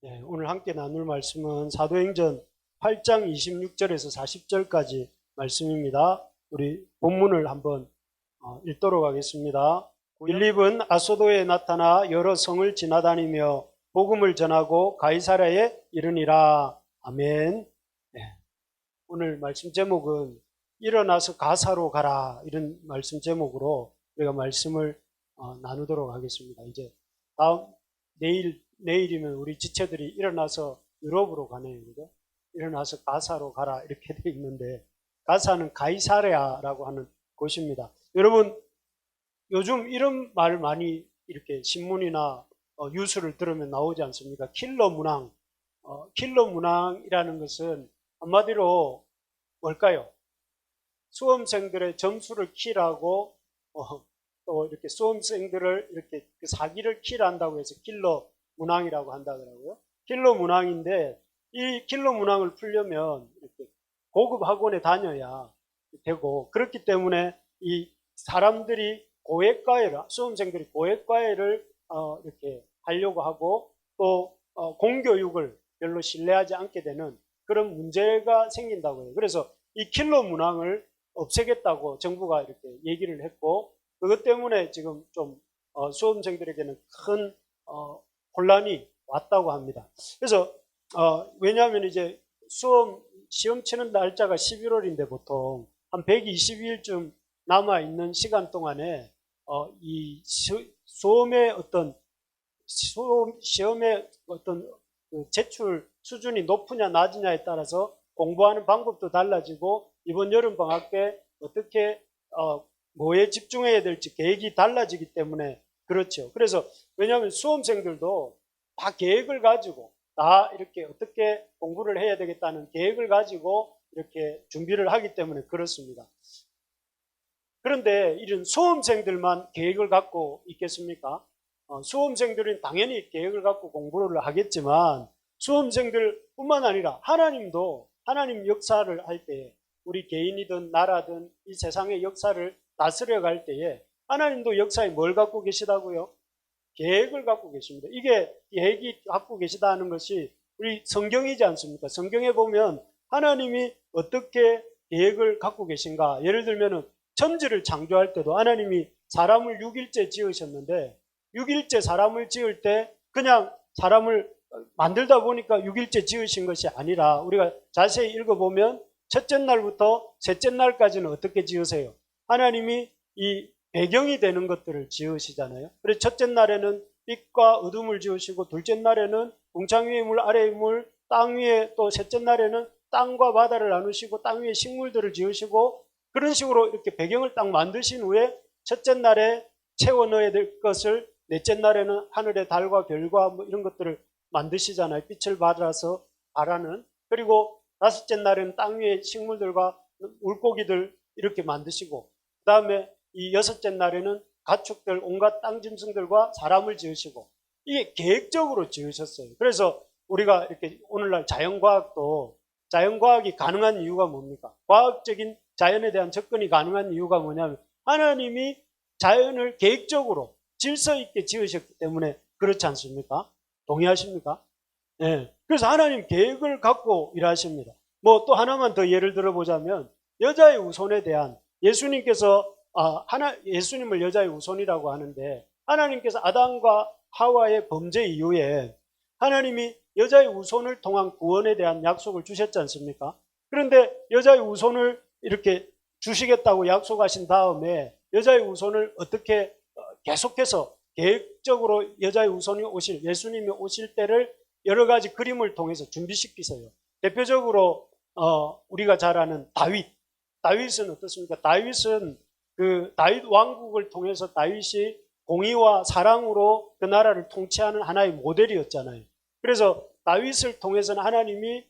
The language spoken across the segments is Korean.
네, 오늘 함께 나눌 말씀은 사도행전 8장 26절에서 40절까지 말씀입니다. 우리 본문을 한번 읽도록 하겠습니다. 빌립은 아소도에 나타나 여러 성을 지나다니며 복음을 전하고 가이사랴에 이르니라. 아멘. 네, 오늘 말씀 제목은 일어나서 가사로 가라, 이런 말씀 제목으로 우리가 말씀을 나누도록 하겠습니다. 이제 다음 내일이면 우리 지체들이 일어나서 유럽으로 가네요. 그죠? 일어나서 가사로 가라 이렇게 돼 있는데, 가사는 가이사랴라고 하는 곳입니다. 여러분, 요즘 이런 말 많이 이렇게 신문이나 뉴스를 들으면 나오지 않습니까? 킬러 문항. 킬러 문항이라는 것은 한마디로 뭘까요? 수험생들의 점수를 킬하고 또 이렇게 수험생들을 이렇게 그 사기를 킬한다고 해서 킬러 문항이라고 한다더라고요. 킬러 문항인데, 이 킬러 문항을 풀려면 이렇게 고급 학원에 다녀야 되고, 그렇기 때문에 이 사람들이 고액과외를, 수험생들이 고액과외를 이렇게 하려고 하고, 또 공교육을 별로 신뢰하지 않게 되는 그런 문제가 생긴다고 해요. 그래서 이 킬러 문항을 없애겠다고 정부가 이렇게 얘기를 했고, 그것 때문에 지금 좀 수험생들에게는 큰 혼란이 왔다고 합니다. 그래서 왜냐하면 이제 시험 치는 날짜가 11월인데 보통 한 120일쯤 남아 있는 시간 동안에 이 시험의 어떤 그 제출 수준이 높으냐 낮으냐에 따라서 공부하는 방법도 달라지고, 이번 여름 방학 때 어떻게 뭐에 집중해야 될지 계획이 달라지기 때문에 그렇죠. 그래서 왜냐하면 수험생들도 다 계획을 가지고, 다 이렇게 어떻게 공부를 해야 되겠다는 계획을 가지고 이렇게 준비를 하기 때문에 그렇습니다. 그런데 이런 수험생들만 계획을 갖고 있겠습니까? 수험생들은 당연히 계획을 갖고 공부를 하겠지만, 수험생들뿐만 아니라 하나님도 하나님 역사를 할 때에, 우리 개인이든 나라든 이 세상의 역사를 다스려 갈 때에 하나님도 역사에 뭘 갖고 계시다고요? 계획을 갖고 계십니다. 이게 계획이 갖고 계시다는 것이 우리 성경이지 않습니까? 성경에 보면 하나님이 어떻게 계획을 갖고 계신가? 예를 들면 천지를 창조할 때도 하나님이 사람을 6일째 지으셨는데, 6일째 사람을 지을 때 그냥 사람을 만들다 보니까 6일째 지으신 것이 아니라, 우리가 자세히 읽어보면 첫째 날부터 셋째 날까지는 어떻게 지으세요? 하나님이 이 배경이 되는 것들을 지으시잖아요. 그래서 첫째 날에는 빛과 어둠을 지으시고, 둘째 날에는 궁창 위의 물, 아래의 물, 땅 위에, 또 셋째 날에는 땅과 바다를 나누시고 땅 위에 식물들을 지으시고, 그런 식으로 이렇게 배경을 딱 만드신 후에 첫째 날에 채워 넣어야 될 것을 넷째 날에는 하늘의 달과 별과 뭐 이런 것들을 만드시잖아요. 빛을 받아서 바라는. 그리고 다섯째 날에는 땅 위에 식물들과 물고기들 이렇게 만드시고, 그 다음에 이 여섯째 날에는 가축들, 온갖 땅 짐승들과 사람을 지으시고, 이게 계획적으로 지으셨어요. 그래서 우리가 이렇게 오늘날 자연과학이 가능한 이유가 뭡니까? 과학적인 자연에 대한 접근이 가능한 이유가 뭐냐면, 하나님이 자연을 계획적으로 질서 있게 지으셨기 때문에 그렇지 않습니까? 동의하십니까? 네. 그래서 하나님 계획을 갖고 일하십니다. 뭐 또 하나만 더 예를 들어보자면, 여자의 우손에 대한, 예수님께서 예수님을 여자의 우손이라고 하는데, 하나님께서 아담과 하와의 범죄 이후에 하나님이 여자의 우손을 통한 구원에 대한 약속을 주셨지 않습니까? 그런데 여자의 우손을 이렇게 주시겠다고 약속하신 다음에 여자의 우손을 어떻게 계속해서 계획적으로 여자의 우손이 예수님이 오실 때를 여러 가지 그림을 통해서 준비시키세요. 대표적으로 우리가 잘 아는 다윗은 어떻습니까? 다윗은 그 다윗 왕국을 통해서 다윗이 공의와 사랑으로 그 나라를 통치하는 하나의 모델이었잖아요. 그래서 다윗을 통해서는 하나님의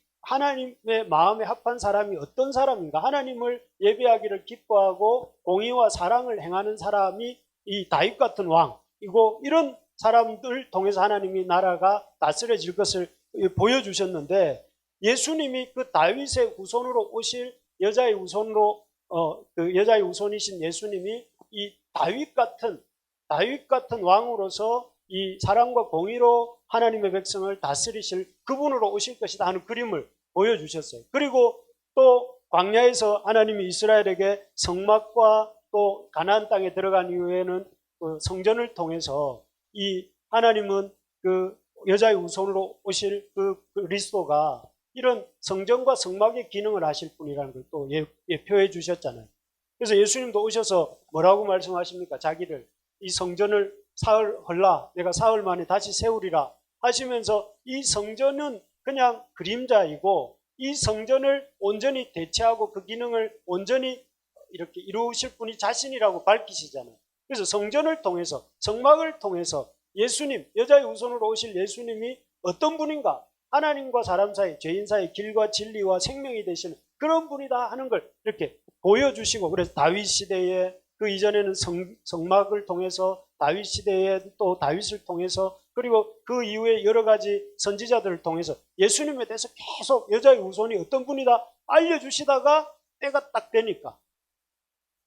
마음에 합한 사람이 어떤 사람인가, 하나님을 예배하기를 기뻐하고 공의와 사랑을 행하는 사람이 이 다윗 같은 왕이고, 이런 사람들 통해서 하나님이 나라가 다스려질 것을 보여주셨는데, 예수님이 그 다윗의 후손으로 오실 여자의 우손이신 예수님이 이 다윗 같은 왕으로서 이 사랑과 공의로 하나님의 백성을 다스리실 그분으로 오실 것이다 하는 그림을 보여주셨어요. 그리고 또 광야에서 하나님이 이스라엘에게 성막과 또 가나안 땅에 들어간 이후에는 그 성전을 통해서 이 하나님은 그 여자의 후손으로 오실 그 그리스도가 이런 성전과 성막의 기능을 하실 분이라는 걸 또 예표해 주셨잖아요. 그래서 예수님도 오셔서 뭐라고 말씀하십니까? 자기를 이 성전을 사흘 헐라 내가 사흘 만에 다시 세우리라 하시면서 이 성전은 그냥 그림자이고 이 성전을 온전히 대체하고 그 기능을 온전히 이렇게 이루실 분이 자신이라고 밝히시잖아요. 그래서 성전을 통해서 성막을 통해서 예수님, 여자의 후손으로 오실 예수님이 어떤 분인가? 하나님과 사람 사이, 죄인 사이 길과 진리와 생명이 되시는 그런 분이다 하는 걸 이렇게 보여주시고, 그래서 다윗 시대에 그 이전에는 성막을 통해서 다윗 시대에 또 다윗을 통해서 그리고 그 이후에 여러 가지 선지자들을 통해서 예수님에 대해서 계속 여자의 후손이 어떤 분이다 알려주시다가 때가 딱 되니까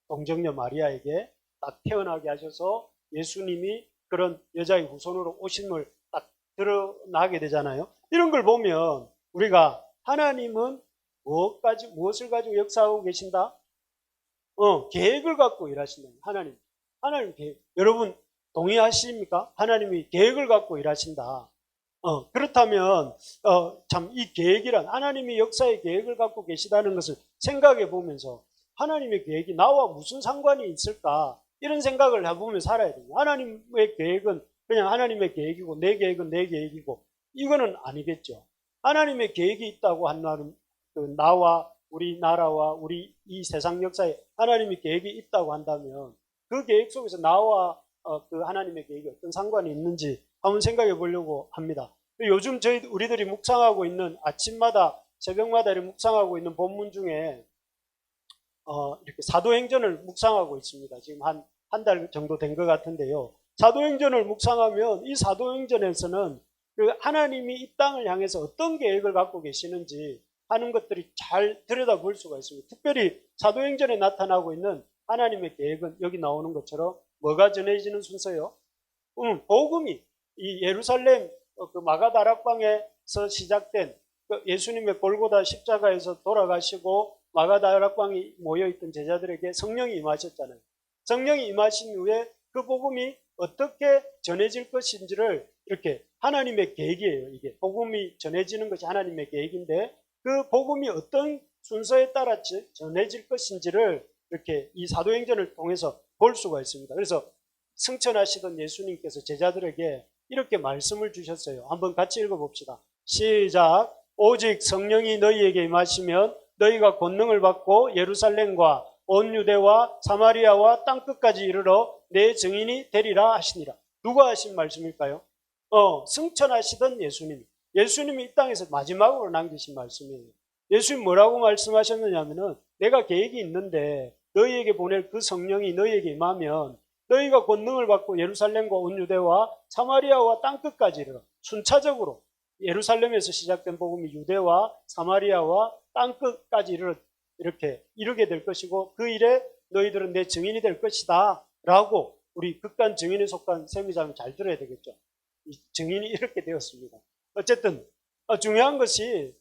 동정녀 마리아에게 딱 태어나게 하셔서 예수님이 그런 여자의 후손으로 오심을 딱 드러나게 되잖아요. 이런 걸 보면 우리가 하나님은 무엇을 가지고 역사하고 계신다? 계획을 갖고 일하신다. 하나님 계획. 여러분 동의하십니까? 하나님이 계획을 갖고 일하신다. 그렇다면 참 이 계획이란 하나님이 역사의 계획을 갖고 계시다는 것을 생각해 보면서 하나님의 계획이 나와 무슨 상관이 있을까? 이런 생각을 해보면 살아야 됩니다. 하나님의 계획은 그냥 하나님의 계획이고 내 계획은 내 계획이고 이거는 아니겠죠. 하나님의 계획이 있다고 한다면 그 나와 우리 나라와 우리 이 세상 역사에 하나님의 계획이 있다고 한다면 그 계획 속에서 나와 그 하나님의 계획이 어떤 상관이 있는지 한번 생각해 보려고 합니다. 요즘 우리들이 묵상하고 있는 아침마다 새벽마다 이렇게 묵상하고 있는 본문 중에 이렇게 사도행전을 묵상하고 있습니다. 지금 한 달 정도 된 것 같은데요. 사도행전을 묵상하면 이 사도행전에서는 그 하나님이 이 땅을 향해서 어떤 계획을 갖고 계시는지 하는 것들이 잘 들여다볼 수가 있습니다. 특별히 사도행전에 나타나고 있는 하나님의 계획은 여기 나오는 것처럼 뭐가 전해지는 순서요? 복음이 이 예루살렘 그 마가다락방에서 시작된 예수님의 골고다 십자가에서 돌아가시고 마가다락방에 모여있던 제자들에게 성령이 임하셨잖아요. 성령이 임하신 후에 그 복음이 어떻게 전해질 것인지를 이렇게 하나님의 계획이에요. 이게 복음이 전해지는 것이 하나님의 계획인데 그 복음이 어떤 순서에 따라 전해질 것인지를 이렇게 이 사도행전을 통해서 볼 수가 있습니다. 그래서 승천하시던 예수님께서 제자들에게 이렇게 말씀을 주셨어요. 한번 같이 읽어봅시다. 시작. 오직 성령이 너희에게 임하시면 너희가 권능을 받고 예루살렘과 온 유대와 사마리아와 땅끝까지 이르러 내 증인이 되리라 하시니라. 누가 하신 말씀일까요? 승천하시던 예수님이 이 땅에서 마지막으로 남기신 말씀이에요. 예수님 뭐라고 말씀하셨느냐면은 내가 계획이 있는데 너희에게 보낼 그 성령이 너희에게 임하면 너희가 권능을 받고 예루살렘과 온 유대와 사마리아와 땅끝까지 이르러 순차적으로 예루살렘에서 시작된 복음이 유대와 사마리아와 땅끝까지 이렇게 이르게 될 것이고 그 일에 너희들은 내 증인이 될 것이다 라고 우리 극단 증인에 속한 세미자면 잘 들어야 되겠죠. 이 증인이 이렇게 되었습니다. 어쨌든 중요한 것이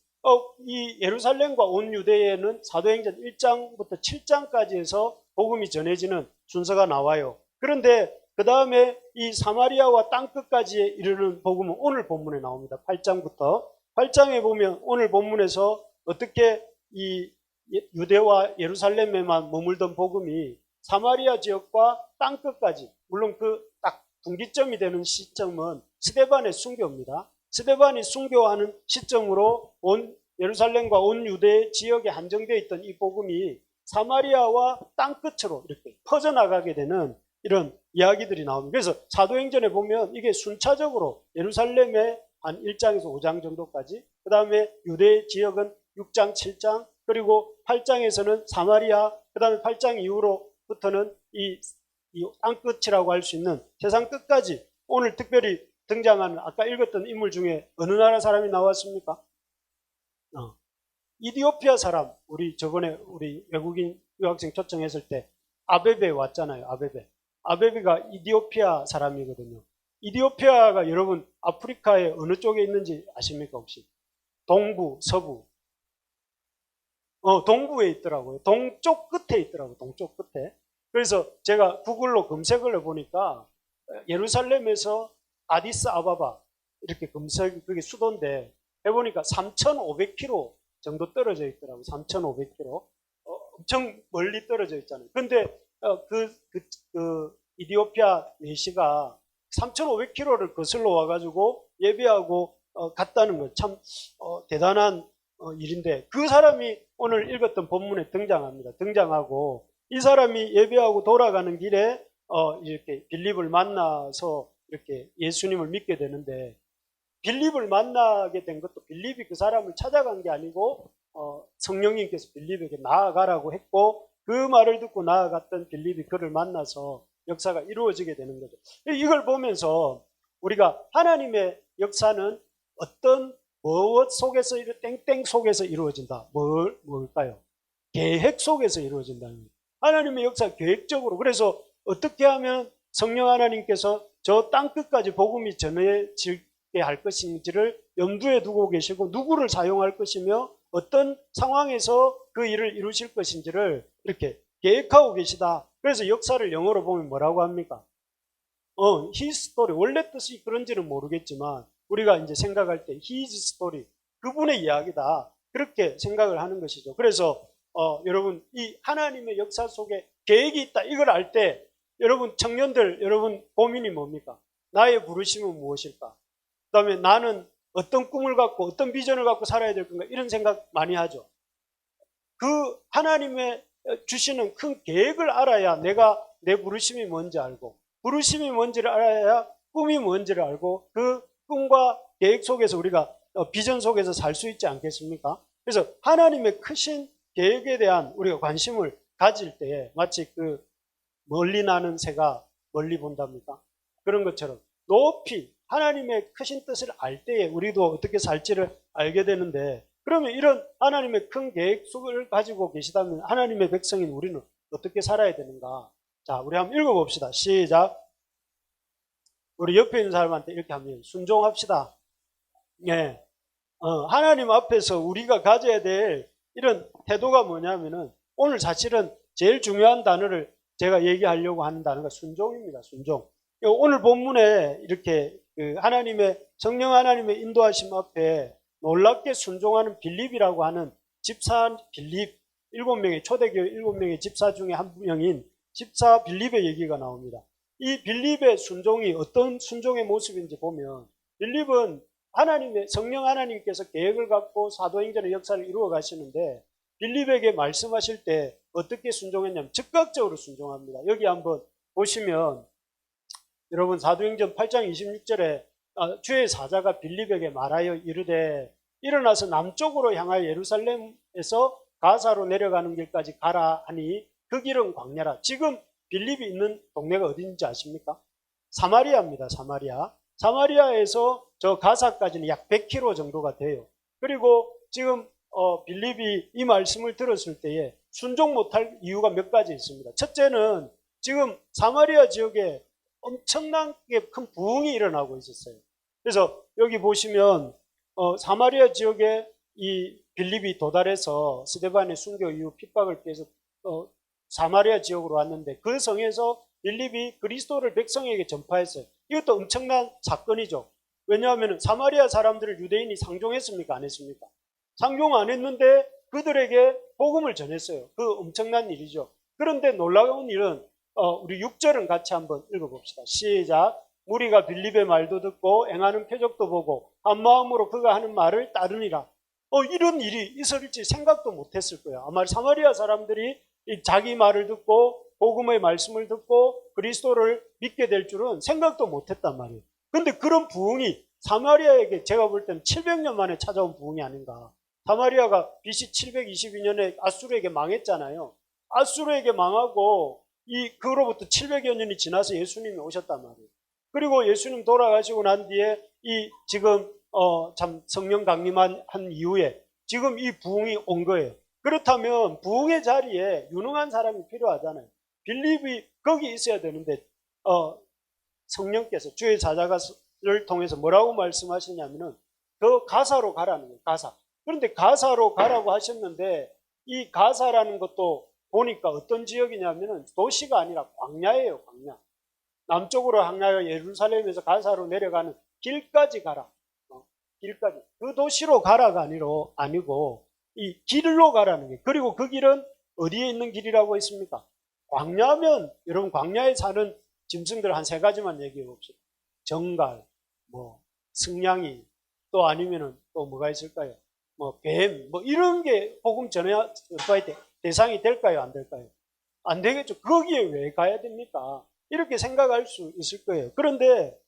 이 예루살렘과 온 유대에는 사도행전 1장부터 7장까지 해서 복음이 전해지는 순서가 나와요. 그런데 그 다음에 이 사마리아와 땅끝까지 이르는 복음은 오늘 본문에 나옵니다. 8장부터 8장에 보면 오늘 본문에서 어떻게 이 유대와 예루살렘에만 머물던 복음이 사마리아 지역과 땅끝까지, 물론 그 딱 분기점이 되는 시점은 스데반의 순교입니다. 스데반이 순교하는 시점으로 온 예루살렘과 온 유대 지역에 한정되어 있던 이 복음이 사마리아와 땅끝으로 이렇게 퍼져나가게 되는 이런 이야기들이 나옵니다. 그래서 사도행전에 보면 이게 순차적으로 예루살렘에 한 1장에서 5장 정도까지, 그 다음에 유대 지역은 6장, 7장, 그리고 8장에서는 사마리아, 그 다음에 8장 이후로부터는 이 땅끝이라고 할 수 있는 세상 끝까지 오늘 특별히 등장하는 아까 읽었던 인물 중에 어느 나라 사람이 나왔습니까? 이디오피아 사람, 우리 저번에 우리 외국인 유학생 초청했을 때 아베베 왔잖아요. 아베베가 이디오피아 사람이거든요. 이디오피아가 여러분 아프리카의 어느 쪽에 있는지 아십니까 혹시? 동부, 서부? 동부에 있더라고요. 동쪽 끝에 있더라고요. 동쪽 끝에. 그래서 제가 구글로 검색을 해보니까 예루살렘에서 아디스 아바바 이렇게 검색, 그게 수도인데 해보니까 3,500km 정도 떨어져 있더라고요. 3,500km. 엄청 멀리 떨어져 있잖아요. 근데 그 이디오피아 내시가 3,500km를 거슬러 와가지고 예배하고 갔다는 거 참 대단한 일인데, 그 사람이 오늘 읽었던 본문에 등장합니다. 등장하고 이 사람이 예배하고 돌아가는 길에 이렇게 빌립을 만나서 이렇게 예수님을 믿게 되는데, 빌립을 만나게 된 것도 빌립이 그 사람을 찾아간 게 아니고 성령님께서 빌립에게 나아가라고 했고, 그 말을 듣고 나아갔던 빌립이 그를 만나서 역사가 이루어지게 되는 거죠. 이걸 보면서 우리가 하나님의 역사는 어떤 무엇 속에서 땡땡 속에서 이루어진다. 뭘까요? 계획 속에서 이루어진다는 거예요. 하나님의 역사 계획적으로. 그래서 어떻게 하면 성령 하나님께서 저 땅끝까지 복음이 전해지게 할 것인지를 염두에 두고 계시고, 누구를 사용할 것이며 어떤 상황에서 그 일을 이루실 것인지를 이렇게 계획하고 계시다. 그래서 역사를 영어로 보면 뭐라고 합니까? 히스토리. 원래 뜻이 그런지는 모르겠지만 우리가 이제 생각할 때 his story, 그분의 이야기다, 그렇게 생각을 하는 것이죠. 그래서 여러분, 이 하나님의 역사 속에 계획이 있다, 이걸 알 때 여러분 청년들, 여러분 고민이 뭡니까? 나의 부르심은 무엇일까? 그 다음에 나는 어떤 꿈을 갖고 어떤 비전을 갖고 살아야 될 건가, 이런 생각 많이 하죠. 그 하나님의 주시는 큰 계획을 알아야 내가 내 부르심이 뭔지 알고, 부르심이 뭔지를 알아야 꿈이 뭔지를 알고, 그 꿈과 계획 속에서 우리가 비전 속에서 살 수 있지 않겠습니까? 그래서 하나님의 크신 계획에 대한 우리가 관심을 가질 때에 마치 그 멀리 나는 새가 멀리 본답니까? 그런 것처럼 높이 하나님의 크신 뜻을 알 때에 우리도 어떻게 살지를 알게 되는데, 그러면 이런 하나님의 큰 계획 속을 가지고 계시다면 하나님의 백성인 우리는 어떻게 살아야 되는가? 자, 우리 한번 읽어봅시다. 시작. 우리 옆에 있는 사람한테 이렇게 하면 순종합시다. 예. 하나님 앞에서 우리가 가져야 될 이런 태도가 뭐냐면은, 오늘 사실은 제일 중요한 단어를 제가 얘기하려고 하는 단어가 순종입니다. 순종. 오늘 본문에 이렇게 그 하나님의 성령 하나님의 인도하심 앞에 놀랍게 순종하는 빌립이라고 하는 집사 빌립, 7명의 초대교회 7명의 집사 중에 한 명인 집사 빌립의 얘기가 나옵니다. 이 빌립의 순종이 어떤 순종의 모습인지 보면, 빌립은 하나님의 성령 하나님께서 계획을 갖고 사도행전의 역사를 이루어 가시는데, 빌립에게 말씀하실 때 어떻게 순종했냐면 즉각적으로 순종합니다. 여기 한번 보시면 여러분 사도행전 8장 26절에 주의 사자가 빌립에게 말하여 이르되 일어나서 남쪽으로 향하여 예루살렘에서 가사로 내려가는 길까지 가라 하니 그 길은 광야라. 지금 빌립이 있는 동네가 어딘지 아십니까? 사마리아입니다. 사마리아. 사마리아에서 저 가사까지는 약 100km 정도가 돼요. 그리고 지금 빌립이 이 말씀을 들었을 때에 순종 못할 이유가 몇 가지 있습니다. 첫째는 지금 사마리아 지역에 엄청나게 큰 부흥이 일어나고 있었어요. 그래서 여기 보시면 사마리아 지역에 이 빌립이 도달해서 스데반의 순교 이후 핍박을 피해서 사마리아 지역으로 왔는데, 그 성에서 빌립이 그리스도를 백성에게 전파했어요. 이것도 엄청난 사건이죠. 왜냐하면 사마리아 사람들을 유대인이 상종했습니까? 안 했습니까? 상종 안 했는데 그들에게 복음을 전했어요. 그 엄청난 일이죠. 그런데 놀라운 일은 우리 6절은 같이 한번 읽어봅시다. 시작. 무리가 빌립의 말도 듣고 행하는 표적도 보고 한 마음으로 그가 하는 말을 따르니라. 이런 일이 있을지 생각도 못했을 거예요. 아마 사마리아 사람들이 자기 말을 듣고 복음의 말씀을 듣고 그리스도를 믿게 될 줄은 생각도 못했단 말이에요. 그런데 그런 부흥이 사마리아에게 제가 볼 때는 700년 만에 찾아온 부흥이 아닌가. 사마리아가 BC 722년에 아수르에게 망했잖아요. 아수르에게 망하고 그로부터 700여 년이 지나서 예수님이 오셨단 말이에요. 그리고 예수님 돌아가시고 난 뒤에 지금 참 성령 강림한 이후에 지금 이 부흥이 온 거예요. 그렇다면 부흥의 자리에 유능한 사람이 필요하잖아요. 빌립이 거기 있어야 되는데 성령께서 주의 사자를 통해서 뭐라고 말씀하시냐면은 그 가사로 가라는 거예요. 가사. 그런데 가사로 가라고 하셨는데 이 가사라는 것도 보니까 어떤 지역이냐면은 도시가 아니라 광야예요. 광야. 남쪽으로 향하여 예루살렘에서 가사로 내려가는 길까지 가라. 길까지. 그 도시로 가라가 아니고 이 길로 가라는 게. 그리고 그 길은 어디에 있는 길이라고 했습니까? 광야면 여러분 광야에 사는 짐승들 한 세 가지만 얘기해 봅시다. 정갈, 뭐 승냥이, 또 아니면은 또 뭐가 있을까요? 뭐 뱀, 뭐 이런 게 복음 전파의 대상이 될까요? 안 될까요? 안 되겠죠. 거기에 왜 가야 됩니까? 이렇게 생각할 수 있을 거예요. 그런데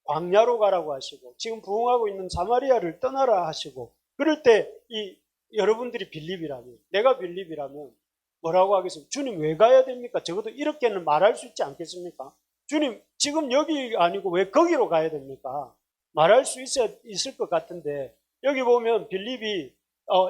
광야로 가라고 하시고 지금 부흥하고 있는 사마리아를 떠나라 하시고 그럴 때 이 여러분들이 빌립이라면 내가 빌립이라면 뭐라고 하겠습니까? 주님 왜 가야 됩니까? 적어도 이렇게는 말할 수 있지 않겠습니까? 주님 지금 여기 아니고 왜 거기로 가야 됩니까? 말할 수 있을 것 같은데 여기 보면 빌립이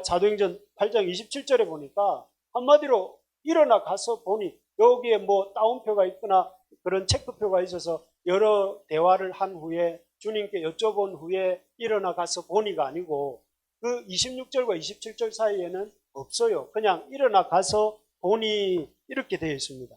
사도행전 8장 27절에 보니까 한마디로 일어나 가서 보니 여기에 뭐 따옴표가 있거나 그런 체크표가 있어서 여러 대화를 한 후에 주님께 여쭤본 후에 일어나 가서 보니가 아니고 그 26절과 27절 사이에는 없어요. 그냥 일어나 가서 보니 이렇게 되어 있습니다.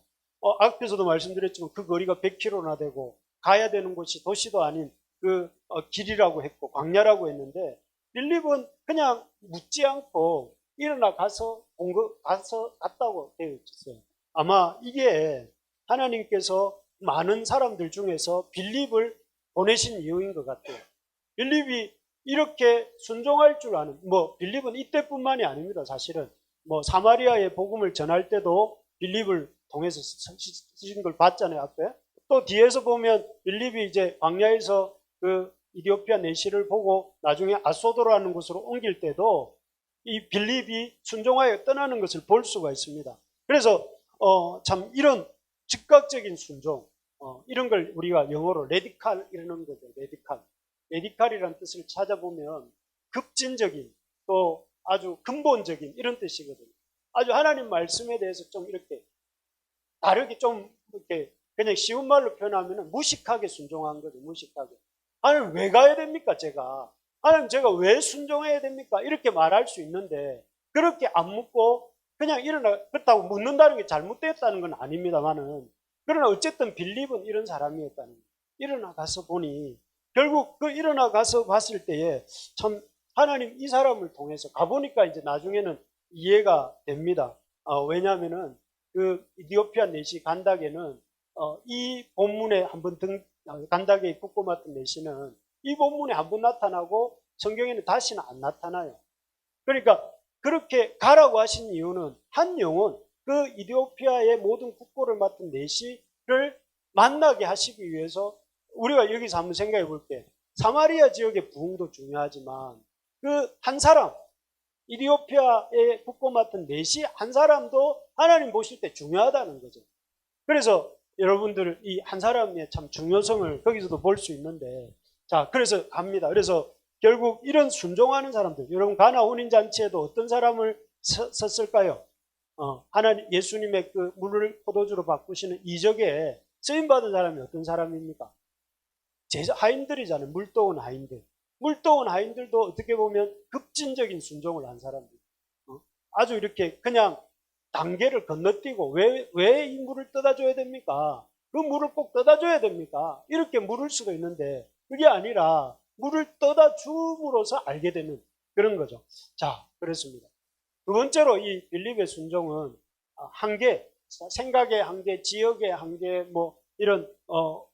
앞에서도 말씀드렸지만 그 거리가 100km나 되고 가야 되는 곳이 도시도 아닌 그 길이라고 했고 광야라고 했는데 빌립은 그냥 묻지 않고 일어나 가서 갔다고 되어 있었어요. 아마 이게 하나님께서 많은 사람들 중에서 빌립을 보내신 이유인 것 같아요. 빌립이 이렇게 순종할 줄 아는, 빌립은 이때뿐만이 아닙니다. 사실은 사마리아의 복음을 전할 때도 빌립을 통해서 쓰신 걸 봤잖아요. 앞에 또 뒤에서 보면 빌립이 이제 광야에서 그 이디오피아 내시를 보고 나중에 아소도라는 곳으로 옮길 때도 이 빌립이 순종하여 떠나는 것을 볼 수가 있습니다. 그래서 참 이런 즉각적인 순종, 이런 걸 우리가 영어로 레디칼 이러는 거죠. 레디칼이라는 뜻을 찾아보면 급진적인 또 아주 근본적인 이런 뜻이거든요. 아주 하나님 말씀에 대해서 좀 이렇게 다르게 좀 이렇게 그냥 쉬운 말로 표현하면 무식하게 순종한 거죠. 무식하게. 하나님 왜 가야 됩니까? 하나님 제가 왜 순종해야 됩니까? 이렇게 말할 수 있는데 그렇게 안 묻고 그냥 그렇다고 묻는다는 게 잘못됐다는 건 아닙니다만은 그러나 어쨌든 빌립은 이런 사람이었다는 거예요. 일어나 가서 보니 결국 그 일어나 가서 봤을 때에 참 하나님 이 사람을 통해서 가보니까 이제 나중에는 이해가 됩니다. 왜냐하면은 그 이디오피아 내시 간닥에는 이 본문에 한번 간닥에 붙고 맡은 내시는 이 본문에 한번 나타나고 성경에는 다시는 안 나타나요. 그러니까 그렇게 가라고 하신 이유는 한 영혼, 그 이디오피아의 모든 국고를 맡은 내시를 만나게 하시기 위해서 우리가 여기서 한번 생각해 볼게. 사마리아 지역의 부흥도 중요하지만 그 한 사람, 이디오피아의 국고 맡은 내시 한 사람도 하나님 보실 때 중요하다는 거죠. 그래서 여러분들 이 한 사람의 참 중요성을 거기서도 볼 수 있는데 자, 그래서 갑니다. 그래서 결국 이런 순종하는 사람들, 여러분 가나 혼인잔치에도 어떤 사람을 썼을까요? 하나님 예수님의 그 물을 포도주로 바꾸시는 이적에 쓰임받은 사람이 어떤 사람입니까? 하인들이잖아요. 물도원 하인들. 물도원 하인들도 어떻게 보면 급진적인 순종을 한 사람들. 아주 이렇게 그냥 단계를 건너뛰고 왜 이 물을 떠다 줘야 됩니까? 그 물을 꼭 떠다 줘야 됩니까? 이렇게 물을 수도 있는데 그게 아니라 물을 떠다 줌으로써 알게 되는 그런 거죠. 자, 그렇습니다. 두 번째로 이 빌립의 순종은 한계, 생각의 한계, 지역의 한계, 이런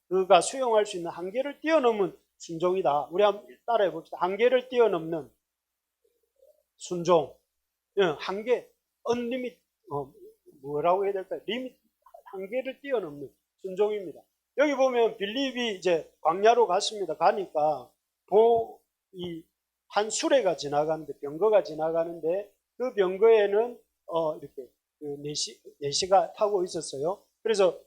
그가 수용할 수 있는 한계를 뛰어넘은 순종이다. 우리 한번 따라해 봅시다. 한계를 뛰어넘는 순종. 한계, 언리밋, 뭐라고 해야 될까요? 리밋, 한계를 뛰어넘는 순종입니다. 여기 보면 빌립이 이제 광야로 갔습니다. 가니까 이 한 수레가 지나가는데 병거가 지나가는데 그 병거에는 이렇게 그 내시가 타고 있었어요. 그래서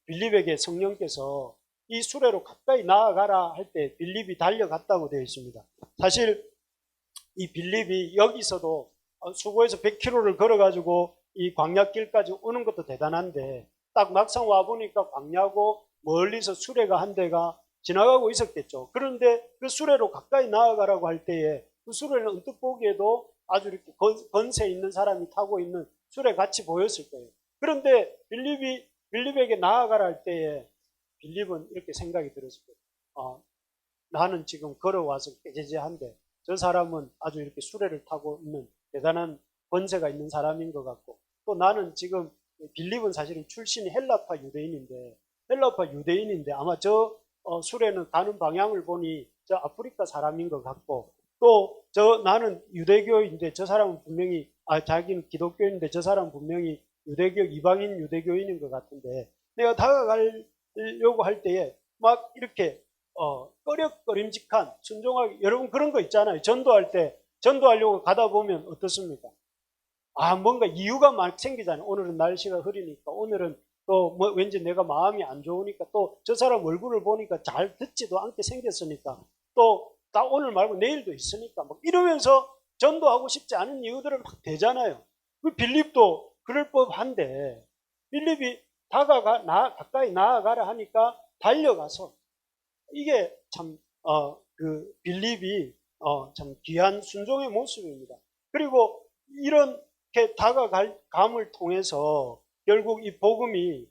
빌립에게 성령께서 이 수레로 가까이 나아가라 할 때 빌립이 달려갔다고 되어 있습니다. 사실 이 빌립이 여기서도 수고해서 100km를 걸어가지고 이 광야길까지 오는 것도 대단한데 딱 막상 와보니까 광야고 멀리서 수레가 한 대가 지나가고 있었겠죠. 그런데 그 수레로 가까이 나아가라고 할 때에 그 수레는 언뜻 보기에도 아주 이렇게 건세 있는 사람이 타고 있는 수레 같이 보였을 거예요. 그런데 빌립에게 나아가라 할 때에 빌립은 이렇게 생각이 들었을 거예요. 나는 지금 걸어와서 깨제제한데 저 사람은 아주 이렇게 수레를 타고 있는 대단한 권세가 있는 사람인 것 같고, 또 나는 지금 빌립은 사실은 출신이 헬라파 유대인인데 아마 저 수레는 가는 방향을 보니 저 아프리카 사람인 것 같고, 또 나는 유대교인데 저 사람은 분명히 자기는 기독교인데 저 사람은 분명히 유대교 이방인 유대교인인 것 같은데, 내가 다가가려고 할 때에 막 이렇게 꺼림직한 순종하기, 여러분 그런 거 있잖아요. 전도하려고 가다 보면 어떻습니까? 뭔가 이유가 막 생기잖아요. 오늘은 날씨가 흐리니까, 오늘은 또 뭐 왠지 내가 마음이 안 좋으니까, 또 저 사람 얼굴을 보니까 잘 듣지도 않게 생겼으니까, 또 나 오늘 말고 내일도 있으니까 막 이러면서 전도하고 싶지 않은 이유들을 막 대잖아요. 그 빌립도 그럴 법한데, 빌립이 가까이 나아가라 하니까 달려가서, 이게 참 그 빌립이 참 귀한 순종의 모습입니다. 그리고 이렇게 다가감을 통해서 결국 이 복음이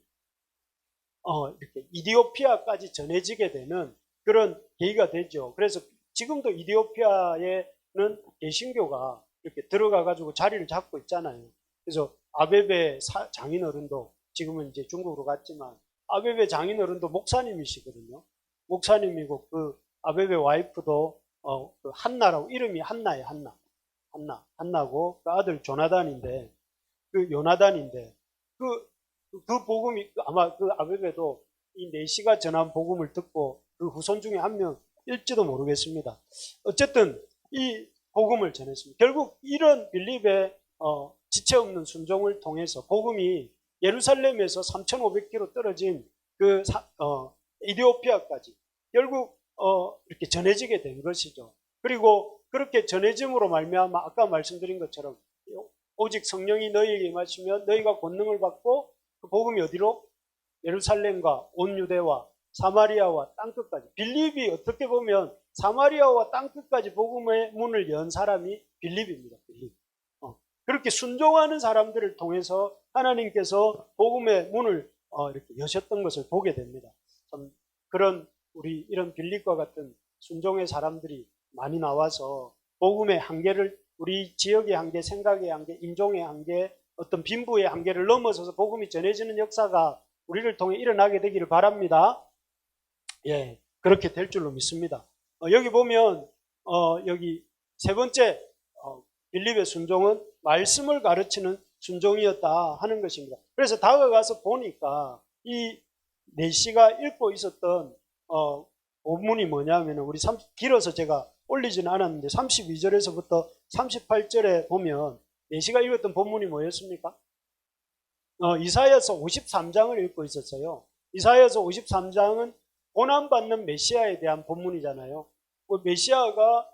이렇게 이디오피아까지 전해지게 되는 그런 계기가 되죠. 그래서 지금도 이디오피아에는 개신교가 이렇게 들어가 가지고 자리를 잡고 있잖아요. 그래서 아베베 장인어른도 지금은 이제 중국으로 갔지만, 아베베 장인어른도 목사님이시거든요. 목사님이고, 그 아베베 와이프도 그 한나라고, 이름이 한나예요. 한나고, 그 아들 조나단인데, 그 요나단인데, 그 복음이 아마 그 아베베도 이 네시가 전한 복음을 듣고 그 후손 중에 한 명일지도 모르겠습니다. 어쨌든 이 복음을 전했습니다. 결국 이런 빌립의 지체 없는 순종을 통해서 복음이 예루살렘에서 3,500km 떨어진 그 이디오피아까지 결국 이렇게 전해지게 된 것이죠. 그리고 그렇게 전해짐으로 말미암아 아까 말씀드린 것처럼 오직 성령이 너희에게 임하시면 너희가 권능을 받고, 그 복음이 어디로? 예루살렘과 온 유대와 사마리아와 땅끝까지. 빌립이 어떻게 보면 사마리아와 땅끝까지 복음의 문을 연 사람이 빌립입니다. 빌립. 그렇게 순종하는 사람들을 통해서 하나님께서 복음의 문을 이렇게 여셨던 것을 보게 됩니다. 참 그런 우리 이런 빌립과 같은 순종의 사람들이 많이 나와서 복음의 한계를, 우리 지역의 한계, 생각의 한계, 인종의 한계, 어떤 빈부의 한계를 넘어서서 복음이 전해지는 역사가 우리를 통해 일어나게 되기를 바랍니다. 예, 그렇게 될 줄로 믿습니다. 여기 보면 여기 세 번째 빌립의 순종은 말씀을 가르치는 순종이었다 하는 것입니다. 그래서 다가가서 보니까 이 네시가 읽고 있었던 본문이 뭐냐면, 우리 길어서 제가 올리지는 않았는데 32절에서부터 38절에 보면 네시가 읽었던 본문이 뭐였습니까? 이사야서 53장을 읽고 있었어요. 이사야서 53장은 고난받는 메시아에 대한 본문이잖아요. 메시아가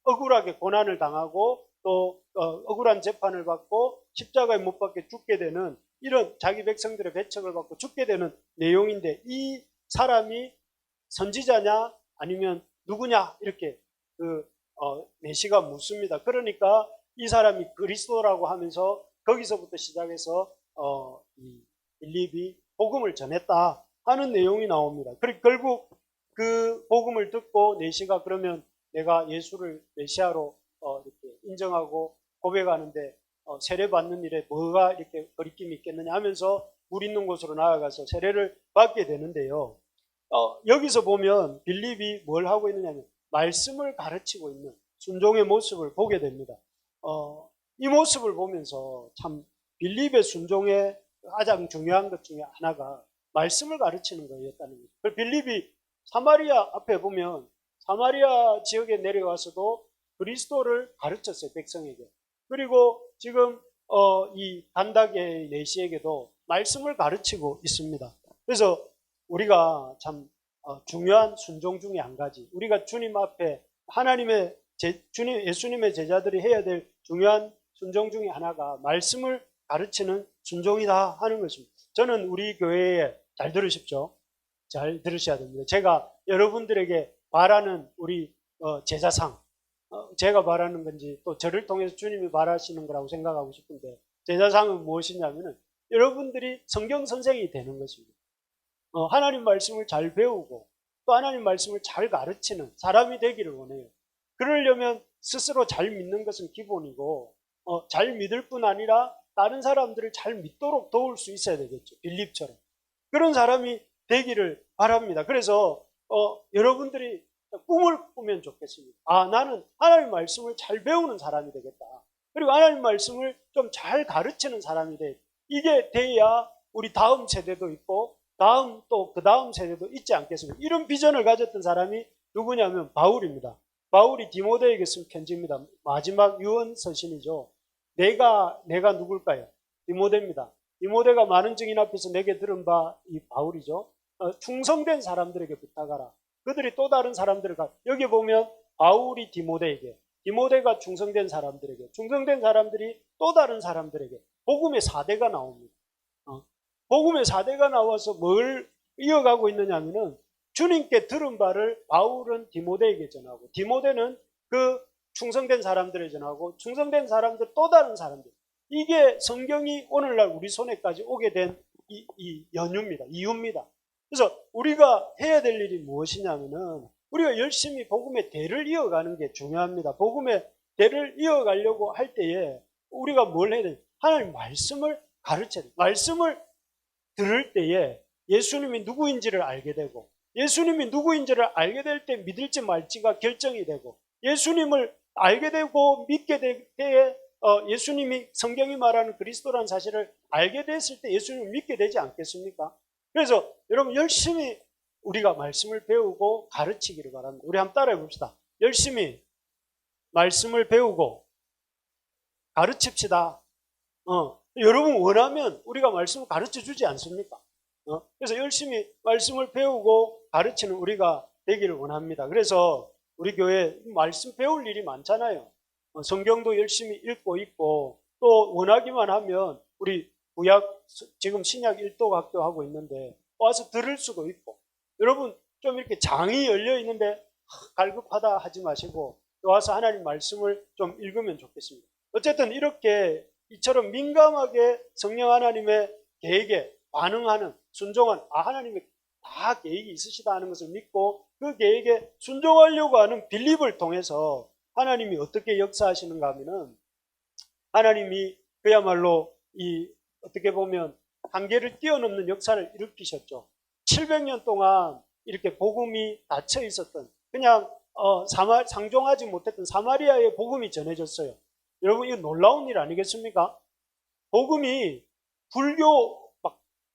억울하게 고난을 당하고 또 억울한 재판을 받고 십자가에 못 박혀 죽게 되는, 이런 자기 백성들의 배척을 받고 죽게 되는 내용인데, 이 사람이 선지자냐 아니면 누구냐 이렇게 메시가 묻습니다. 그러니까 이 사람이 그리스도라고 하면서 거기서부터 시작해서 이 빌립이 복음을 전했다 하는 내용이 나옵니다. 그리고 결국 그 복음을 듣고 네시가 그러면 내가 예수를 메시아로 이렇게 인정하고 고백하는데 세례받는 일에 뭐가 이렇게 거리낌이 있겠느냐 하면서 물 있는 곳으로 나아가서 세례를 받게 되는데요. 여기서 보면 빌립이 뭘 하고 있느냐면 말씀을 가르치고 있는 순종의 모습을 보게 됩니다. 이 모습을 보면서 참 빌립의 순종의 가장 중요한 것 중에 하나가 말씀을 가르치는 거였다는 거죠. 빌립이 사마리아 앞에 보면 사마리아 지역에 내려와서도 그리스도를 가르쳤어요, 백성에게. 그리고 지금 이 간다게의 네시에게도 말씀을 가르치고 있습니다. 그래서 우리가 참 중요한 순종 중에 한 가지, 우리가 주님 앞에 예수님의 제자들이 해야 될 중요한 순종 중에 하나가 말씀을 가르치는 순종이다 하는 것입니다. 저는 우리 교회에 잘 들으십시오. 잘 들으셔야 됩니다. 제가 여러분들에게 바라는 우리 제사상, 제가 바라는 건지 또 저를 통해서 주님이 바라시는 거라고 생각하고 싶은데, 제사상은 무엇이냐면은 여러분들이 성경 선생이 되는 것입니다. 하나님 말씀을 잘 배우고 또 하나님 말씀을 잘 가르치는 사람이 되기를 원해요. 그러려면 스스로 잘 믿는 것은 기본이고, 잘 믿을 뿐 아니라 다른 사람들을 잘 믿도록 도울 수 있어야 되겠죠. 빌립처럼. 그런 사람이 되기를 바랍니다. 그래서 여러분들이 꿈을 꾸면 좋겠습니다. 나는 하나님 말씀을 잘 배우는 사람이 되겠다. 그리고 하나님 말씀을 좀 잘 가르치는 사람이 돼. 이게 돼야 우리 다음 세대도 있고 다음 또 그 다음 세대도 있지 않겠습니까? 이런 비전을 가졌던 사람이 누구냐면 바울입니다. 바울이 디모데에게 쓴 편지입니다. 마지막 유언 서신이죠. 내가 누굴까요? 디모데입니다. 디모데가 많은 증인 앞에서 내게 들은 바 이 바울이죠. 충성된 사람들에게 부탁하라. 그들이 또 다른 사람들을 여기 보면 바울이 디모데에게, 디모데가 충성된 사람들에게, 충성된 사람들이 또 다른 사람들에게 복음의 4대가 나옵니다. 복음의 4대가 나와서 뭘 이어가고 있느냐면은 주님께 들은 바를 바울은 디모데에게 전하고, 디모데는 그 충성된 사람들에게 전하고, 충성된 사람들 또 다른 사람들. 이게 성경이 오늘날 우리 손에까지 오게 된 이 연유입니다. 이유입니다. 그래서 우리가 해야 될 일이 무엇이냐면은 우리가 열심히 복음의 대를 이어가는 게 중요합니다. 복음의 대를 이어가려고 할 때에 우리가 뭘 해야 돼요? 하나님 말씀을 가르쳐야 돼요. 말씀을 들을 때에 예수님이 누구인지를 알게 되고, 예수님이 누구인지를 알게 될 때 믿을지 말지가 결정이 되고, 예수님을 알게 되고 믿게 될 때에 예수님이 성경이 말하는 그리스도라는 사실을 알게 됐을 때 예수님을 믿게 되지 않겠습니까? 그래서 여러분 열심히 우리가 말씀을 배우고 가르치기를 바랍니다. 우리 한번 따라해 봅시다. 열심히 말씀을 배우고 가르칩시다. 여러분 원하면 우리가 말씀을 가르쳐 주지 않습니까? 그래서 열심히 말씀을 배우고 가르치는 우리가 되기를 원합니다. 그래서 우리 교회 말씀 배울 일이 많잖아요. 성경도 열심히 읽고 있고, 또 원하기만 하면 우리 구약, 지금 신약 1도 학교하고 있는데 와서 들을 수도 있고, 여러분 좀 이렇게 장이 열려 있는데 갈급하다 하지 마시고 와서 하나님 말씀을 좀 읽으면 좋겠습니다. 어쨌든 이렇게 이처럼 민감하게 성령 하나님의 계획에 반응하는, 순종한, 하나님의 다 계획이 있으시다 하는 것을 믿고 그 계획에 순종하려고 하는 빌립을 통해서 하나님이 어떻게 역사하시는가 하면은, 하나님이 그야말로 어떻게 보면 한계를 뛰어넘는 역사를 일으키셨죠. 700년 동안 이렇게 복음이 닫혀 있었던, 그냥 상종하지 못했던 사마리아의 복음이 전해졌어요. 여러분 이거 놀라운 일 아니겠습니까? 복음이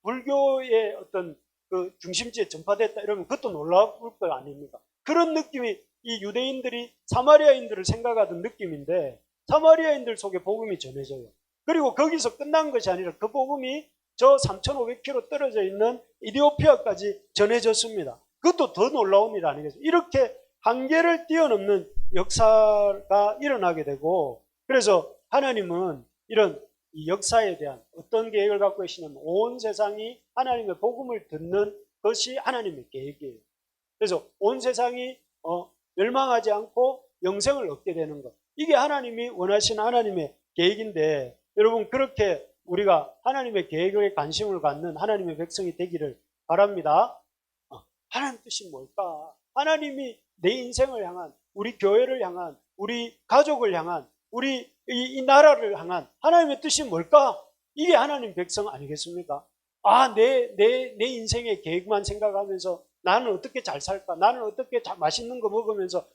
불교의 어떤 그 중심지에 전파됐다 이러면 그것도 놀라울 거 아닙니까? 그런 느낌이 이 유대인들이 사마리아인들을 생각하던 느낌인데, 사마리아인들 속에 복음이 전해져요. 그리고 거기서 끝난 것이 아니라 그 복음이 저 3,500km 떨어져 있는 이디오피아까지 전해졌습니다. 그것도 더 놀라운 일 아니겠어요? 이렇게 한계를 뛰어넘는 역사가 일어나게 되고, 그래서 하나님은 이런 이 역사에 대한 어떤 계획을 갖고 계시냐면 온 세상이 하나님의 복음을 듣는 것이 하나님의 계획이에요. 그래서 온 세상이 멸망하지 않고 영생을 얻게 되는 것, 이게 하나님이 원하시는 하나님의 계획인데, 여러분 그렇게 우리가 하나님의 계획에 관심을 갖는 하나님의 백성이 되기를 바랍니다. 하나님 뜻이 뭘까? 하나님이 내 인생을 향한, 우리 교회를 향한, 우리 가족을 향한, 우리 이 나라를 향한 하나님의 뜻이 뭘까? 이게 하나님 백성 아니겠습니까? 내 인생의 계획만 생각하면서 나는 어떻게 잘 살까? 나는 어떻게 맛있는 거 먹으면서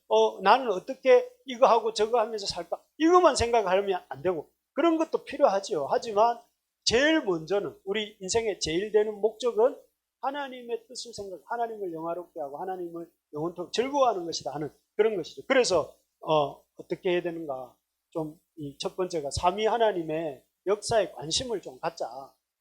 나는 어떻게 이거 하고 저거 하면서 살까? 이것만 생각하면 안 되고, 그런 것도 필요하지요. 하지만 제일 먼저는 우리 인생의 제일 되는 목적은 하나님의 뜻을 하나님을 영화롭게 하고 하나님을 영원토록 즐거워하는 것이다 하는 그런 것이죠. 그래서 어떻게 해야 되는가? 좀 이 첫 번째가 삼위 하나님의 역사에 관심을 좀 갖자.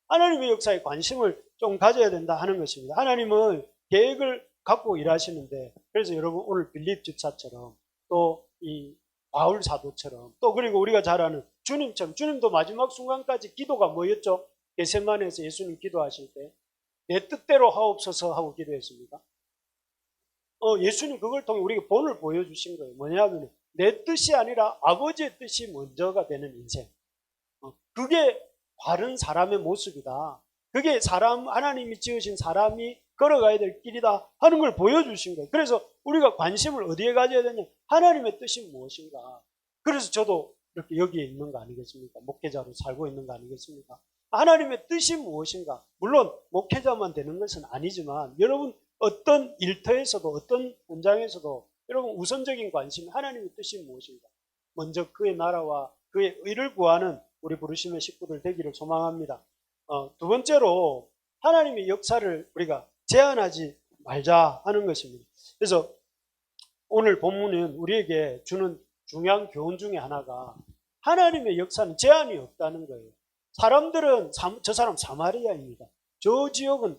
하나님의 역사에 관심을 좀 가져야 된다 하는 것입니다. 하나님은 계획을 갖고 일하시는데, 그래서 여러분 오늘 빌립 집사처럼 또 이 바울 사도처럼, 또 그리고 우리가 잘 아는 주님처럼, 주님도 마지막 순간까지 기도가 뭐였죠? 겟세마네에서 예수님 기도하실 때 내 뜻대로 하옵소서 하고 기도했습니까? 예수님 그걸 통해 우리에게 본을 보여주신 거예요. 뭐냐면 내 뜻이 아니라 아버지의 뜻이 먼저가 되는 인생. 그게 바른 사람의 모습이다. 그게 하나님이 지으신 사람이 걸어가야 될 길이다 하는 걸 보여주신 거예요. 그래서 우리가 관심을 어디에 가져야 되냐? 하나님의 뜻이 무엇인가? 그래서 저도 이렇게 여기에 있는 거 아니겠습니까? 목회자로 살고 있는 거 아니겠습니까? 하나님의 뜻이 무엇인가? 물론 목회자만 되는 것은 아니지만 여러분 어떤 일터에서도 어떤 현장에서도 여러분 우선적인 관심이 하나님의 뜻이 무엇인가? 먼저 그의 나라와 그의 의를 구하는 우리 부르심의 식구들 되기를 소망합니다. 두 번째로 하나님의 역사를 우리가 제한하지 말자 하는 것입니다. 그래서 오늘 본문은 우리에게 주는 중요한 교훈 중에 하나가 하나님의 역사는 제한이 없다는 거예요. 사람들은 저 사람 사마리아입니다. 저 지역은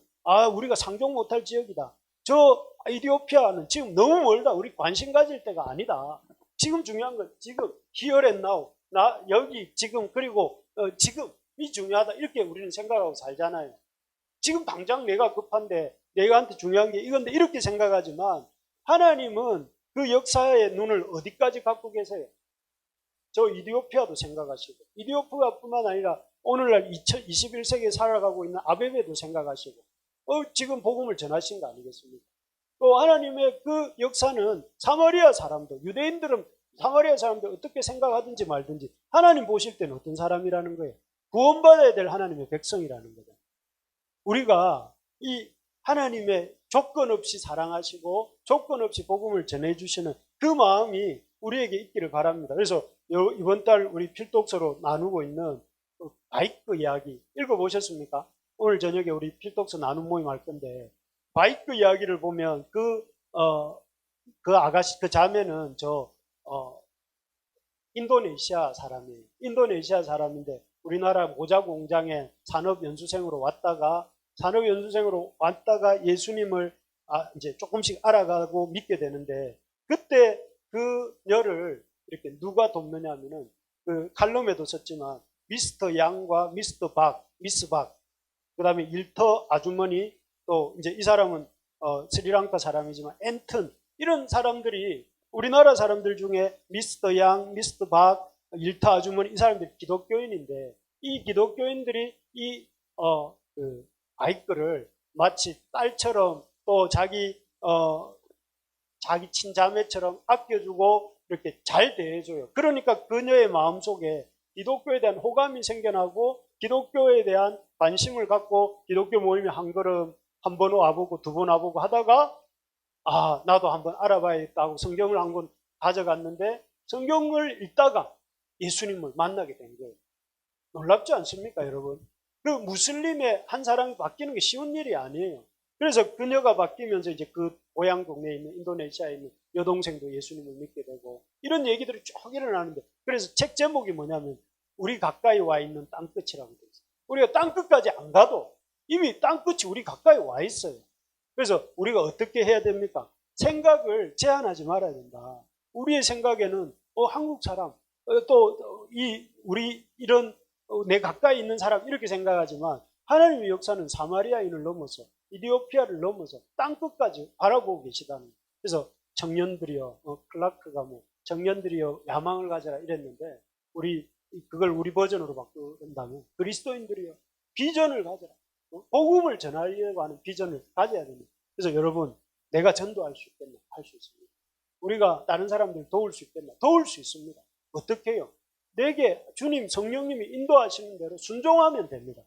우리가 상종 못할 지역이다. 저 이디오피아는 지금 너무 멀다. 우리 관심 가질 때가 아니다. 지금 중요한 건 지금 here and now. 나 여기 지금 그리고 지금이 중요하다. 이렇게 우리는 생각하고 살잖아요. 지금 당장 내가 급한데 내가한테 중요한 게 이건데 이렇게 생각하지만 하나님은 그 역사의 눈을 어디까지 갖고 계세요? 저 이디오피아도 생각하시고 이디오피아뿐만 아니라 오늘날 21세기에 살아가고 있는 아베베도 생각하시고 지금 복음을 전하신 거 아니겠습니까? 또 하나님의 그 역사는 사마리아 사람도 유대인들은 사마리아 사람들 어떻게 생각하든지 말든지 하나님 보실 때는 어떤 사람이라는 거예요? 구원받아야 될 하나님의 백성이라는 거죠. 우리가 이 하나님의 조건 없이 사랑하시고 조건 없이 복음을 전해주시는 그 마음이 우리에게 있기를 바랍니다. 그래서 이번 달 우리 필독서로 나누고 있는 바이크 이야기 읽어보셨습니까? 오늘 저녁에 우리 필독서 나눔 모임 할 건데 바이크 이야기를 보면 그 아가씨, 그 자매는 인도네시아 사람이에요. 인도네시아 사람인데 우리나라 모자 공장에 산업연수생으로 왔다가 예수님을 이제 조금씩 알아가고 믿게 되는데 그때 그녀를 이렇게 누가 돕느냐 하면은 그 칼럼에도 썼지만 미스터 양과 미스터 박, 미스 박, 그 다음에 일터 아주머니 또 이제 이 사람은 스리랑카 사람이지만 앤튼 이런 사람들이 우리나라 사람들 중에 미스터 양, 미스터 박, 일터 아주머니 이 사람들이 기독교인인데 이 기독교인들이 그 바이크를 마치 딸처럼 또 자기 친자매처럼 아껴주고 이렇게 잘 대해줘요. 그러니까 그녀의 마음속에 기독교에 대한 호감이 생겨나고 기독교에 대한 관심을 갖고 기독교 모임에 한 걸음 한 번 와보고 두 번 와보고 하다가 나도 한번 알아봐야겠다 하고 성경을 한 권 가져갔는데 성경을 읽다가 예수님을 만나게 된 거예요. 놀랍지 않습니까, 여러분? 그 무슬림의 한 사람이 바뀌는 게 쉬운 일이 아니에요. 그래서 그녀가 바뀌면서 이제 그 고향 동네에 있는 인도네시아에 있는 여동생도 예수님을 믿게 되고 이런 얘기들이 쭉 일어나는데 그래서 책 제목이 뭐냐면 우리 가까이 와 있는 땅끝이라고 되어 있어요. 우리가 땅끝까지 안 가도 이미 땅끝이 우리 가까이 와 있어요. 그래서 우리가 어떻게 해야 됩니까? 생각을 제한하지 말아야 된다. 우리의 생각에는 한국 사람 또 우리 이런 내 가까이 있는 사람 이렇게 생각하지만 하나님의 역사는 사마리아인을 넘어서 이디오피아를 넘어서 땅끝까지 바라보고 계시다는 거예요. 그래서 청년들이여 클라크가 청년들이여 야망을 가져라 이랬는데 그걸 우리 버전으로 바꾼다면 그리스도인들이여 비전을 가져라. 복음을 전하려고 하는 비전을 가져야 됩니다. 그래서 여러분 내가 전도할 수 있겠나? 할 수 있습니다. 우리가 다른 사람들 도울 수 있겠나? 도울 수 있습니다. 어떻게 해요? 내게 주님 성령님이 인도하시는 대로 순종하면 됩니다.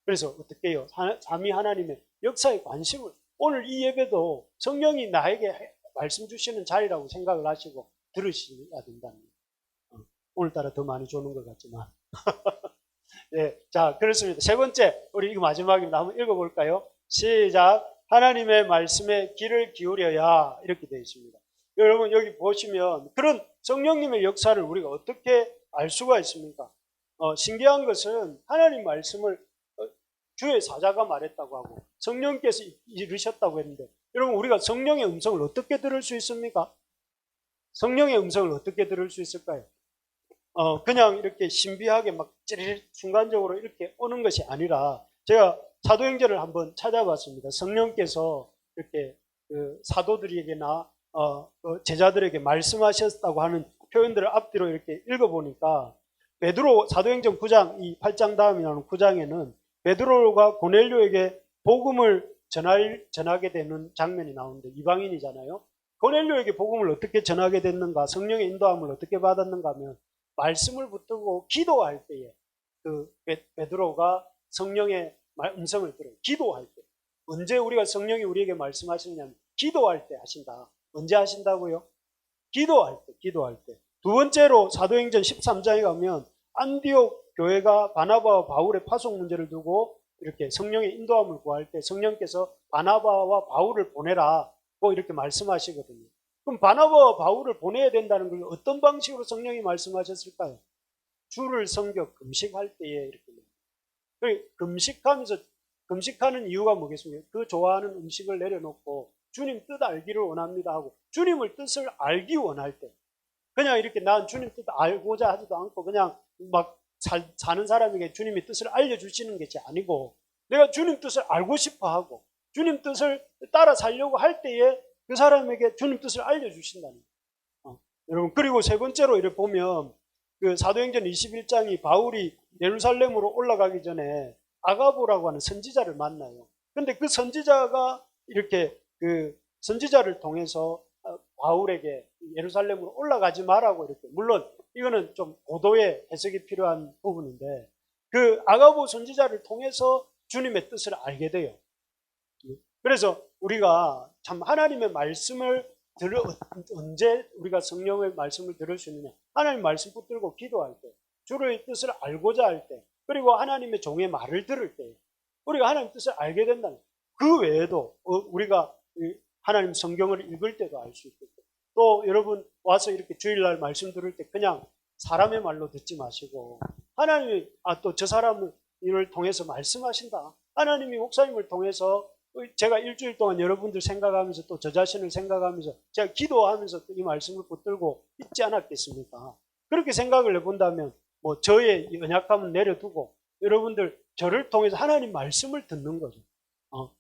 그래서 어떻게 해요? 삼위 하나님의 역사에 관심을 오늘 이 예배도 성령이 나에게 말씀 주시는 자리라고 생각을 하시고 들으셔야 된답니다. 오늘따라 더 많이 주는 것 같지만 네, 자 그렇습니다. 세 번째 우리 이거 마지막입니다. 한번 읽어볼까요? 시작. 하나님의 말씀에 귀를 기울여야 이렇게 되어 있습니다. 여러분 여기 보시면 그런 성령님의 역사를 우리가 어떻게 알 수가 있습니까? 신기한 것은 하나님 말씀을 주의 사자가 말했다고 하고 성령께서 이르셨다고 했는데 여러분 우리가 성령의 음성을 어떻게 들을 수 있습니까? 성령의 음성을 어떻게 들을 수 있을까요? 그냥 이렇게 신비하게 막 찌릿 순간적으로 이렇게 오는 것이 아니라 제가 사도행전을 한번 찾아봤습니다. 성령께서 이렇게 그 사도들에게나 제자들에게 말씀하셨다고 하는 표현들을 앞뒤로 이렇게 읽어보니까 베드로 사도행전 9장 이 8장 다음에 나오는 9장에는 베드로가 고넬료에게 복음을 전하게 되는 장면이 나오는데 이방인이잖아요. 고넬료에게 복음을 어떻게 전하게 됐는가, 성령의 인도함을 어떻게 받았는가 하면 말씀을 붙들고 기도할 때에 그 베드로가 성령의 음성을 들어요. 기도할 때. 언제 우리가 성령이 우리에게 말씀하시느냐면 기도할 때 하신다. 언제 하신다고요? 기도할 때, 기도할 때. 두 번째로 사도행전 13장에 가면 안디옥 교회가 바나바와 바울의 파송 문제를 두고 이렇게 성령의 인도함을 구할 때 성령께서 바나바와 바울을 보내라고 이렇게 말씀하시거든요. 그럼 바나바와 바울을 보내야 된다는 걸 어떤 방식으로 성령이 말씀하셨을까요? 주를 섬겨 금식할 때에 이렇게 금식하는 이유가 뭐겠습니까? 그 좋아하는 음식을 내려놓고 주님 뜻 알기를 원합니다 하고 주님을 뜻을 알기 원할 때 그냥 이렇게 난 주님 뜻 알고자 하지도 않고 그냥 막 사는 사람에게 주님의 뜻을 알려주시는 것이 아니고 내가 주님 뜻을 알고 싶어 하고 주님 뜻을 따라 살려고 할 때에 그 사람에게 주님 뜻을 알려주신다는 거예요. 여러분, 그리고 세 번째로 이렇게 보면 그 사도행전 21장이 바울이 예루살렘으로 올라가기 전에 아가보라고 하는 선지자를 만나요. 근데 그 선지자가 이렇게 그 선지자를 통해서 바울에게 예루살렘으로 올라가지 말라고 이렇게, 물론 이거는 좀 고도의 해석이 필요한 부분인데 그 아가보 선지자를 통해서 주님의 뜻을 알게 돼요. 그래서 우리가 참 하나님의 말씀을 언제 우리가 성령의 말씀을 들을 수 있느냐? 하나님 말씀 붙들고 기도할 때, 주의 뜻을 알고자 할 때, 그리고 하나님의 종의 말을 들을 때 우리가 하나님 뜻을 알게 된다는 거예요. 그 외에도 우리가 하나님 성경을 읽을 때도 알 수 있고, 또 여러분 와서 이렇게 주일날 말씀 들을 때 그냥 사람의 말로 듣지 마시고 하나님이 또 저 사람을 통해서 말씀하신다. 하나님이 목사님을 통해서 제가 일주일 동안 여러분들 생각하면서 또 저 자신을 생각하면서 제가 기도하면서 이 말씀을 붙들고 있지 않았겠습니까? 그렇게 생각을 해본다면 뭐 저의 연약함은 내려두고 여러분들 저를 통해서 하나님 말씀을 듣는 거죠.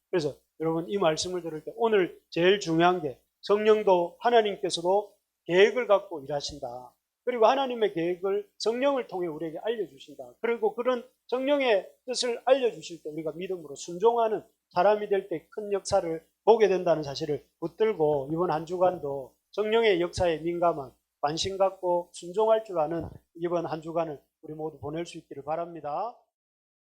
그래서 여러분 이 말씀을 들을 때 오늘 제일 중요한 게 성령도 하나님께서도 계획을 갖고 일하신다. 그리고 하나님의 계획을 성령을 통해 우리에게 알려주신다. 그리고 그런 성령의 뜻을 알려주실 때 우리가 믿음으로 순종하는 사람이 될 때 큰 역사를 보게 된다는 사실을 붙들고 이번 한 주간도 성령의 역사에 민감한 관심 갖고 순종할 줄 아는 이번 한 주간을 우리 모두 보낼 수 있기를 바랍니다.